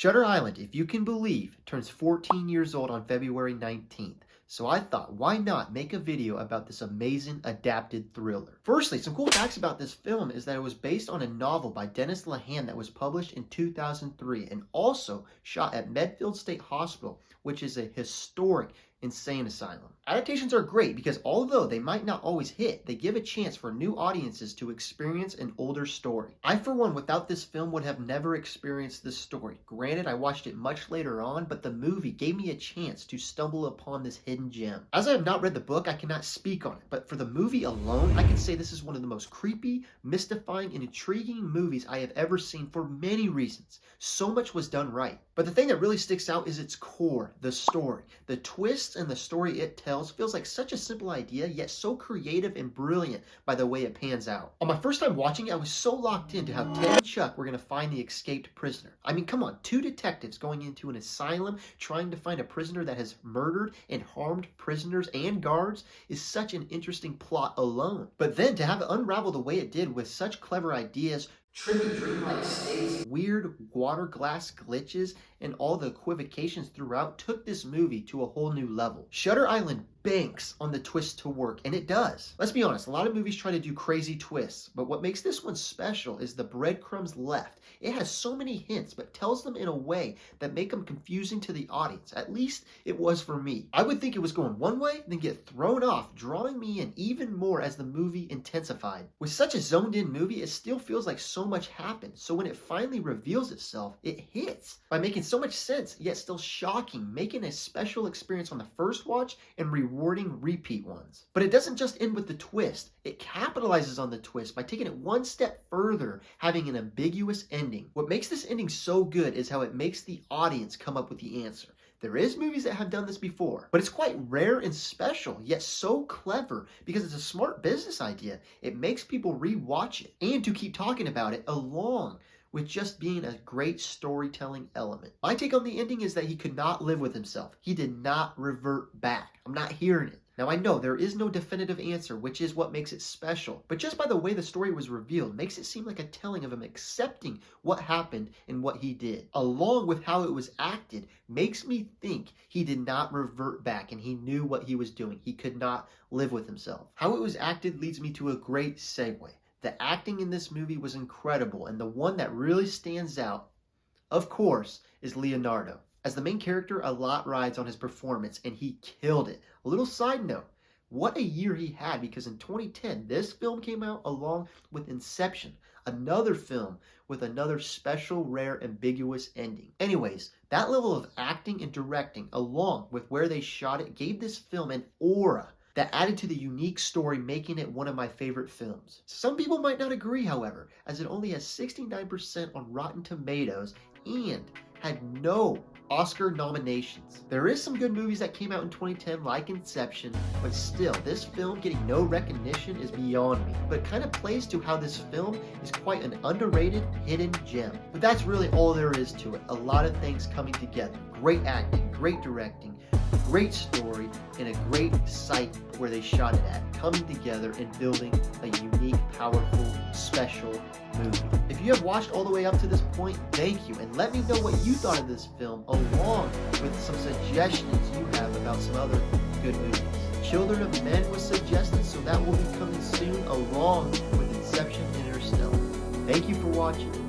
Shutter Island, if you can believe, turns 14 years old on February 19th. So I thought, why not make a video about this amazing adapted thriller? Firstly, some cool facts about this film is that it was based on a novel by Dennis Lehane that was published in 2003 and also shot at Medfield State Hospital, which is a historic insane asylum. Adaptations are great because although they might not always hit, they give a chance for new audiences to experience an older story. I, for one, without this film would have never experienced this story. Granted, I watched it much later on, but the movie gave me a chance to stumble upon this hidden gem. As I have not read the book, I cannot speak on it, but for the movie alone, I can say this is one of the most creepy, mystifying, and intriguing movies I have ever seen for many reasons. So much was done right. But the thing that really sticks out is its core, the story. The twists and the story it tells feels like such a simple idea, yet so creative and brilliant by the way it pans out. On my first time watching it, I was so locked into how Ted and Chuck were going to find the escaped prisoner. I mean, come on, two detectives going into an asylum trying to find a prisoner that has murdered and harmed prisoners and guards is such an interesting plot alone. But then to have it unravel the way it did with such clever ideas, trippy dreamlike states, weird water glass glitches, and all the equivocations throughout took this movie to a whole new level. Shutter Island banks on the twist to work, and it does. Let's be honest, a lot of movies try to do crazy twists, but what makes this one special is the breadcrumbs left. It has so many hints, but tells them in a way that make them confusing to the audience. At least it was for me. I would think it was going one way, then get thrown off, drawing me in even more as the movie intensified. With such a zoned-in movie, it still feels like so much happened, so when it finally reveals itself, it hits by making so much sense, yet still shocking, making a special experience on the first watch and rewarding repeat ones. But it doesn't just end with the twist. It capitalizes on the twist by taking it one step further, having an ambiguous ending. What makes this ending so good is how it makes the audience come up with the answer. There is movies that have done this before, but it's quite rare and special, yet so clever because it's a smart business idea. It makes people re-watch it and to keep talking about it along with just being a great storytelling element. My take on the ending is that he could not live with himself. He did not revert back. I'm not hearing it. Now I know there is no definitive answer, which is what makes it special, but just by the way the story was revealed makes it seem like a telling of him accepting what happened and what he did. Along with how it was acted, makes me think he did not revert back and he knew what he was doing. He could not live with himself. How it was acted leads me to a great segue. The acting in this movie was incredible, and the one that really stands out, of course, is Leonardo. As the main character, a lot rides on his performance, and he killed it. A little side note, what a year he had, because in 2010, this film came out along with Inception, another film with another special, rare, ambiguous ending. Anyways, that level of acting and directing, along with where they shot it, gave this film an aura that added to the unique story, making it one of my favorite films. Some people might not agree, however, as it only has 69% on Rotten Tomatoes and had no Oscar nominations. There is some good movies that came out in 2010 like Inception, but still, this film getting no recognition is beyond me. But it kind of plays to how this film is quite an underrated, hidden gem. But that's really all there is to it. A lot of things coming together. Great acting, great directing, great story, and a great site where they shot it at, coming together and building a unique, powerful, special movie. If you have watched all the way up to this point, thank you, and let me know what you thought of this film, along with some suggestions you have about some other good movies. Children of Men was suggested, so that will be coming soon, along with Inception and Interstellar. Thank you for watching.